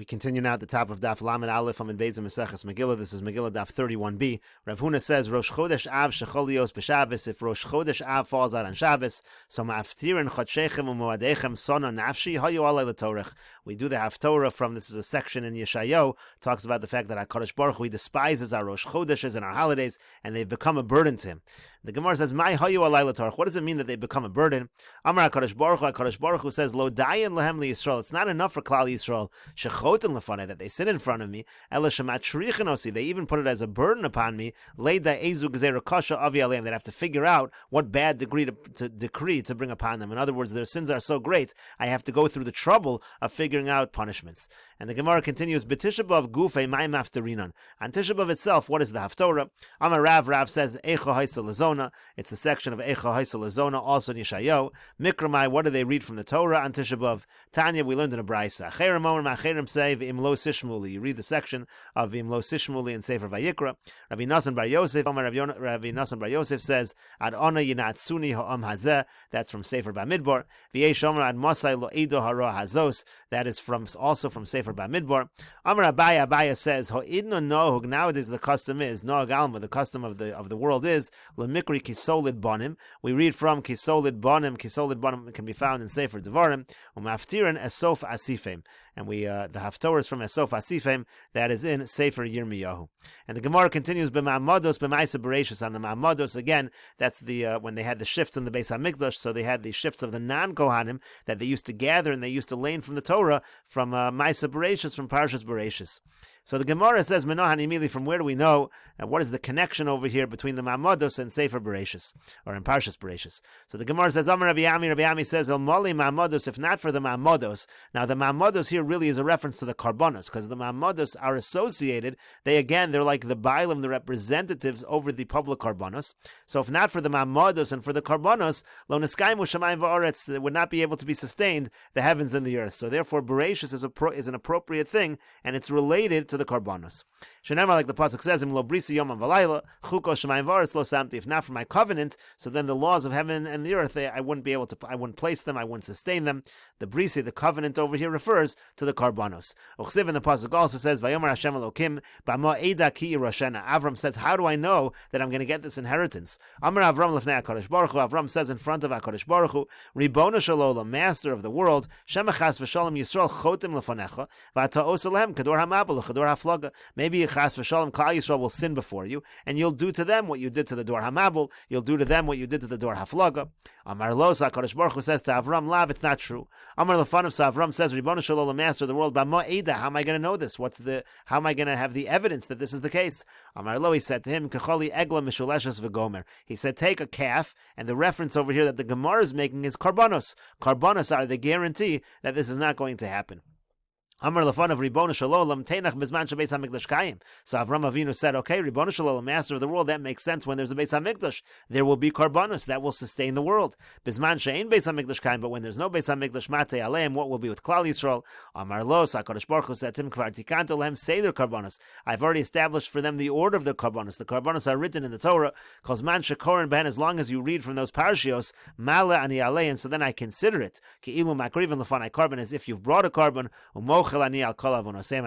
We continue now at the top of Daf Lamed Aleph on Beis Meseches Megillah. This is Megillah Daf 31b. Rav Huna says Rosh Chodesh Av shecholios b'Shabbos. If Rosh Chodesh Av falls out on Shabbos, so ma'aftirin chodshechem u'moadechem sona nafshi hayu alei l'torach. We do the Haftorah from, this is a section in Yeshayahu, talks about the fact that HaKadosh Baruch Hu despises our Rosh Chodeshes and our holidays, and they've become a burden to him. The Gemara says, "My hayu alei l'torach." What does it mean that they become a burden? Amar HaKadosh Baruch Hu says, "Lo dayan lehem liYisrael." It's not enough for Klal Yisrael that they sit in front of me. They even put it as a burden upon me. They have to figure out what bad decree to bring upon them. In other words, their sins are so great, I have to go through the trouble of figuring out punishments. And the Gemara continues, B'Tisha B'Av Gufei Ma'im Hafterinon. On Tisha B'Av itself, what is the Haftorah? Amar Rav says, Eicha Haisa Lezona. It's the section of Eicha Haisa Lezona, also in Yeshayahu. Mikramai, what do they read from the Torah on Tisha B'Av? Tanya, we learned in a Brisa. Say V'im lo sishmuli. You read the section of V'im lo sishmuli in Sefer Vayikra. Rabbi Nasan Bar Yosef, Rabbi Nasan Bar Yosef says Ad Ona Yinatsuni Ha'am Hazeh. That's from Sefer Bamidbar. V'yesh Omer Ad Masai Lo Eido Hara Hazos. That is also from Sefer Bamidbar. Amar Abaya says Ha'idno Nohug. Nowadays the custom is Nohug Alma. The custom of the world is Lemikri Kisolid Bonim. We read from Kisolid Bonim. Kisolid Bonim can be found in Sefer Devarim. Umaftirin Esof Asifim. And the Haftorah is from Esof Asifim, that is in Sefer Yirmiyahu. And the Gemara continues, B'ma'amados, b'ma'isa bereshis. On the Ma'amados, again, that's the when they had the shifts in the Beis HaMikdash, so they had the shifts of the non-Kohanim that they used to gather and they used to learn from the Torah, from Ma'isa bereshis, from Parshas Bereshis. So the Gemara says, Menohan Imili, from where do we know, what is the connection over here between the Ma'amados and Sefer Bereshis, or in Parshas Bereshis? So the Gemara says, Amar Rabbi Ami says, El Moli Ma'amados, if not for the Ma'amados. Now the Ma'amados here really is a reference to the Karbonos, because the Ma'amados are associated, they're like the Bailim, the representatives over the public Karbonos. So if not for the Ma'amados and for the Karbonos, Lo Neskaimu Shamayim Va'aretz, it would not be able to be sustained, the heavens and the earth. So therefore Bereshis is an appropriate thing, and it's related to the Karbonos. Shenemar, like the pasuk says, Im lo brisi yom v'layla, chuko shemayim v'aretz lo samti. If not for my covenant, so then the laws of heaven and the earth, I wouldn't place them, I wouldn't sustain them. The brisi, the covenant over here, refers to the Karbonos. Uchsiv, in the pasuk also says, Vayomer Hashem Elokim b'mo eda ki yiroshena. Avram says, how do I know that I'm going to get this inheritance? Amar Avram lefnei HaKadosh Baruch Hu. Avram says in front of HaKadosh Baruch Hu, Ribono shel olam, master of the world, Shemachas v'shalom Yisrael chotim lefanecha, v'ata oselehem kador hamabel kador haflaga. Maybe Chas v'shalom Klal Yisrael will sin before you, and you'll do to them what you did to the Dor Hamabel. You'll do to them what you did to the Dor Haflaga. Amar Lo, HaKadosh Baruch Hu says to Avram, Lav, it's not true. Amar Lefanov, so Avram says, Ribono shel olam, master of the world, B'mo eda. How am I going to know this? How am I going to have the evidence that this is the case? Amar Lo, he said to him, Kecholi egla mishuleshes v'gomer. He said, take a calf, and the reference over here that the Gemara is making is Karbonos. Karbonos are the guarantee that this is not going to happen. Amar Lefanav Ribono shel olam teinach bizman shebeis hamikdash kayim. So Avram Avinu said, okay, Ribono shel olam, master of the world, that makes sense. When there's a Beis Hamikdash, there will be Karbonos that will sustain the world. Bizman she'ein Beis Hamikdash kayim, but when there's no Beis Hamikdash, matei aleim, what will be with Klal Yisrael? Amar Lo, HaKadosh Baruch Hu said to him, Kvar tikanto lehem seder Karbonos. I've already established for them the order of the Karbonos. The Karbonos are written in the Torah. Kozman shekorin ben, as long as you read from those parshios, male ani alein, so then I consider it keilu makriven lefanai carbon, as if you've brought a carbon, and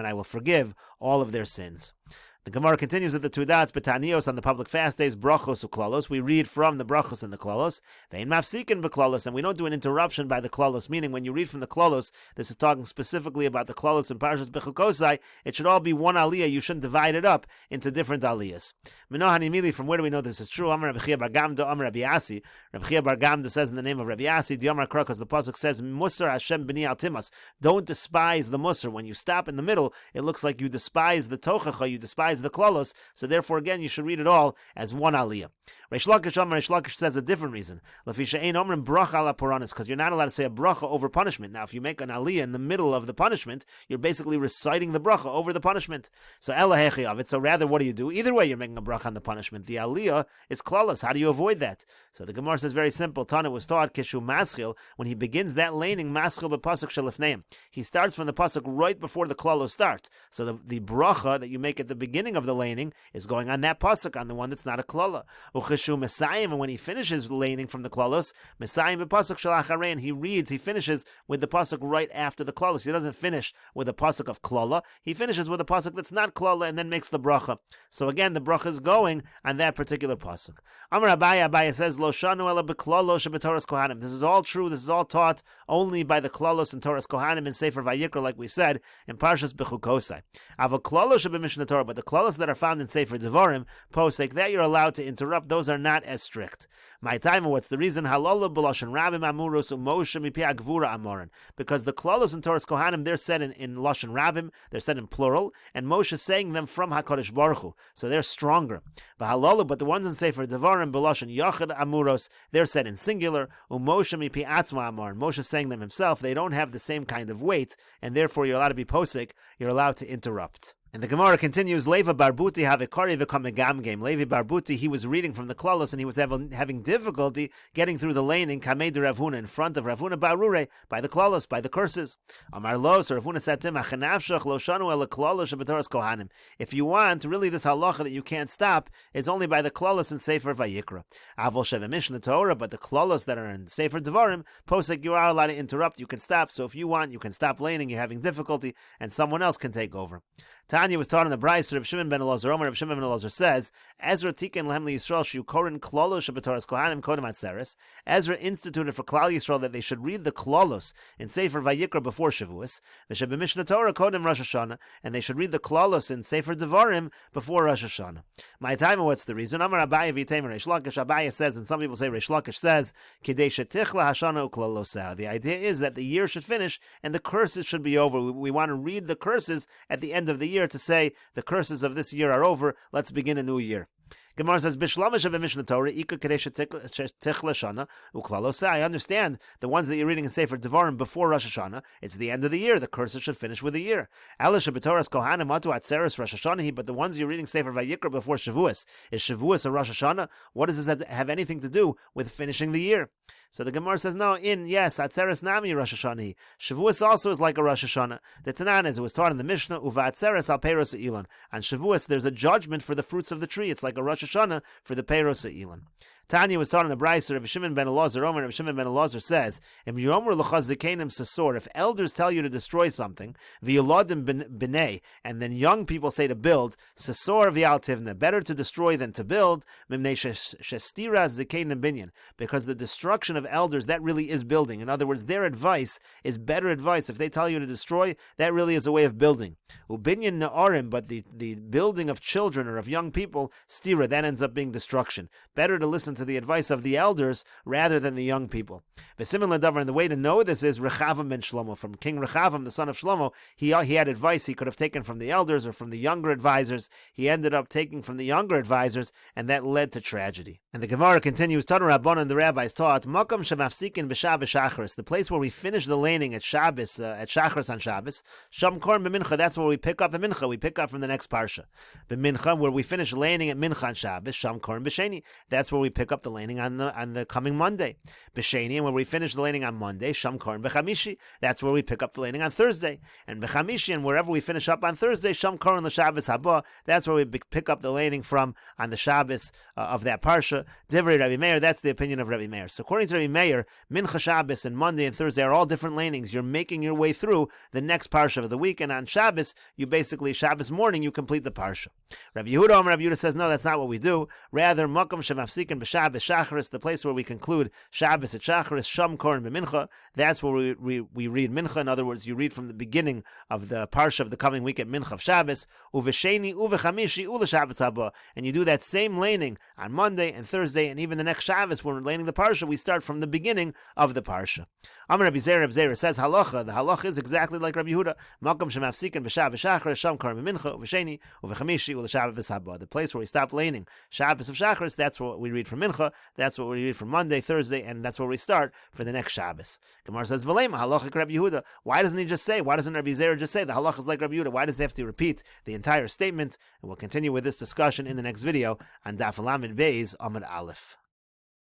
I will forgive all of their sins. The Gemara continues at the two dots, Betanios, on the public fast days, brachos uklalos. We read from the brachos and the klalos. Vein mafsikin beklalos, and we don't do an interruption by the klalos, meaning when you read from the klalos, this is talking specifically about the klalos and parshas bechukosai, it should all be one aliyah. You shouldn't divide it up into different aliyahs. Minohan imili, from where do we know this is true? Amar Rabbi Chia bar Gamda, Amar Rabbi Asi. Rabbi Chia bar Gamda says in the name of Rabbi Asi, Diomar Kra, because the pasuk says, Musar Hashem b'ni al timas. Don't despise the musar. When you stop in the middle, it looks like you despise the tochacha, you despise the klalos, so therefore again you should read it all as one aliyah. Reish Lakish says a different reason. Lafisha ein omrim bracha ala poranis, because you're not allowed to say a bracha over punishment. Now if you make an aliyah in the middle of the punishment, you're basically reciting the bracha over the punishment. So ela hechi of it. So rather, what do? Either way, you're making a bracha on the punishment. The aliyah is klalos. How do you avoid that? So the Gemara says very simple. Tana was taught kishu maschil, when he begins that laning maschil b'pasuk shelifneim. He starts from the pasuk right before the klalos start. So the bracha that you make at the beginning beginning of the laning is going on that pasuk, on the one that's not a klala. Ucheshu Mesayim, and when he finishes laning from the klalos, Mesayim b'pasuk shel acharein, he finishes with the pasuk right after the klalos. He doesn't finish with a pasuk of klala. He finishes with a pasuk that's not klala and then makes the bracha. So again, the bracha is going on that particular pasuk. Amar Abaye says, Lo shanu ela b'klalo shebetoras kohanim. This is all true. This is all taught only by the klalos and Toras kohanim in Sefer Vayikra, like we said in Parshas Bechukosai. Ava klalo sheb'mishnah Torah, but the klalos that are found in Sefer Devarim, posek, that you're allowed to interrupt. Those are not as strict. My time, what's the reason? Halala b'lashon rabim amuros u'moshe mipi agvura amorin. Because the klalos and Toras kohanim, they're said in lashon rabim, they're said in plural, and Moshe is saying them from HaKadosh Baruch Hu, so they're stronger. But the ones in Sefer Devarim b'lashon yachid amuros, they're said in singular. U'moshe mipi atzma amorin. Moshe is saying them himself. They don't have the same kind of weight, and therefore you're allowed to be posek. You're allowed to interrupt. And the Gemara continues, Levi Barbuti havikari v'kamegamgem. Levi Barbuti, he was reading from the klalos and he was having difficulty getting through the lane in Kamei de Rav Huna, in front of Rav Huna Barure, by the klalos, by the curses. Amar lo, so Rav Huna said to him, Achanavshach lo shanu el klalos shebetoras kohanim. If you want, really this halacha that you can't stop is only by the klalos in Sefer Vayikra. Avol sheva Mishnah Torah, but the klalos that are in Sefer Devarim, posek, you are allowed to interrupt, you can stop. So if you want, you can stop laning, you're having difficulty, and someone else can take over. Tanya was taught in the Brayso. Reb Shimon ben Elazar, Reb Shimon ben Elazar says, Ezra tiken lehem liyisrael sheyukorin klolos shebetoras kohanim kodem atzeres. Ezra instituted for Klal Yisrael that they should read the klolos in Sefer Vayikra before Shavuos, v'shebe Mishnah Torah kodem Rosh Hashanah, and they should read the klolos in Sefer Devarim before Rosh Hashanah. My time, what's the reason? Amar Abaye v'yiteimer Reish Lakish. Abaye says, and some people say Reish Lakish says, Kidei shetichla hashana uklolosah. The idea is that the year should finish and the curses should be over. We want to read the curses at the end of the year to say the curses of this year are over. Let's begin a new year. Gemara says, Bishlamish of Mishnah Torah, Ika Kadesh Tichla Shana, Uklalosai. I understand the ones that you're reading in Sefer Devarim before Rosh Hashanah, it's the end of the year. The curses should finish with the year. Elisha B'Toras Kohanim Atu Atzeres Rosh Hashanah, but the ones you're reading Sefer Vayikra before Shavuos, is Shavuos or Rosh Hashanah? What does this have anything to do with finishing the year? So the Gemara says, no, yes, Atzeres Nami Rosh Hashanah. Shavuos also is like a Rosh Hashanah. The Tanan, as it was taught in the Mishnah, Uva Atzeres Al Peiros Elon. On Shavuos, there's a judgment for the fruits of the tree. It's like a Rosh Hashanah for the Peiros Elon. Tanya was taught in the Brayso. Reb Shimon ben Elazar, Reb Shimon ben Elazar says, if elders tell you to destroy something, v'yoladim b'nei, and then young people say to build, sasor v'yal tivna, better to destroy than to build, mimnei shestira zikenim binyan, because the destruction of elders, that really is building. In other words, their advice is better advice. If they tell you to destroy, that really is a way of building. Ubinyan na'arim, but the building of children or of young people, stira, that ends up being destruction. Better to listen to the advice of the elders rather than the young people. V'simin l'davar, and the way to know this is Rechavam ben Shlomo, from King Rechavam, the son of Shlomo. He had advice he could have taken from the elders or from the younger advisors. He ended up taking from the younger advisors, and that led to tragedy. And the Gemara continues, Tanu Rabbanan, the rabbis taught, Makam shemafsikin b'Shabbos Shachris, the place where we finish the laning at Shabbos, at Shachris on Shabbos, Sham Korn b'Mincha, that's where we pick up the Mincha, we pick up from the next Parsha. B'Mincha, where we finish laning at Mincha on Shabbos, Sham Korn b'Sheni, that's where we pick up the laning on the coming Monday. B'Sheni, and where we finish the laning on Monday, Sham Korn b'Chamishi, that's where we pick up the laning on Thursday. And b'Chamishi, and wherever we finish up on Thursday, Sham Korn l'Shabbos haba, that's where we pick up the laning from on the Shabbos of that Parsha. Divrei Rabbi Meir, that's the opinion of Rabbi Meir. So according to Rabbi Meir, Mincha Shabbos and Monday and Thursday are all different lanings. You're making your way through the next Parsha of the week, and on Shabbos, you basically, Shabbos morning, you complete the Parsha. Rabbi Yehuda says, no, that's not what we do. Rather, Makam shemafsikin b'Shabbos Shachris, the place where we conclude Shabbos at Shachris, Sham Korn b'Mincha, that's where we read Mincha. In other words, you read from the beginning of the Parsha of the coming week at Mincha of Shabbos, Uvesheni, Uvechamishi, Ula Shabbos haba, and you do that same laning on Monday and Thursday, and even the next Shabbos, when we're laning the Parsha, we start from the beginning of the Parsha. Amar Rabbi Zera says halacha. The halacha is exactly like Rabbi Yehuda. Malkam shemafsikin b'Shabbos Shachris, Sham Korn b'Mincha, Uvesheni, Uvechamishi, Ula Shabbos haba. The place where we stop laning Shabbos of Shachris, that's what we read from Mincha. That's what we read from Monday, Thursday, and that's where we start for the next Shabbos. Gemara says, V'lema halacha Rabbi Yehuda. Why doesn't he just say? Why doesn't Rabbi Zera just say the halacha is like Rabbi Yehuda? Why does he have to repeat the entire statement? And we'll continue with this discussion in the next video on Daf 31b Amud Aleph.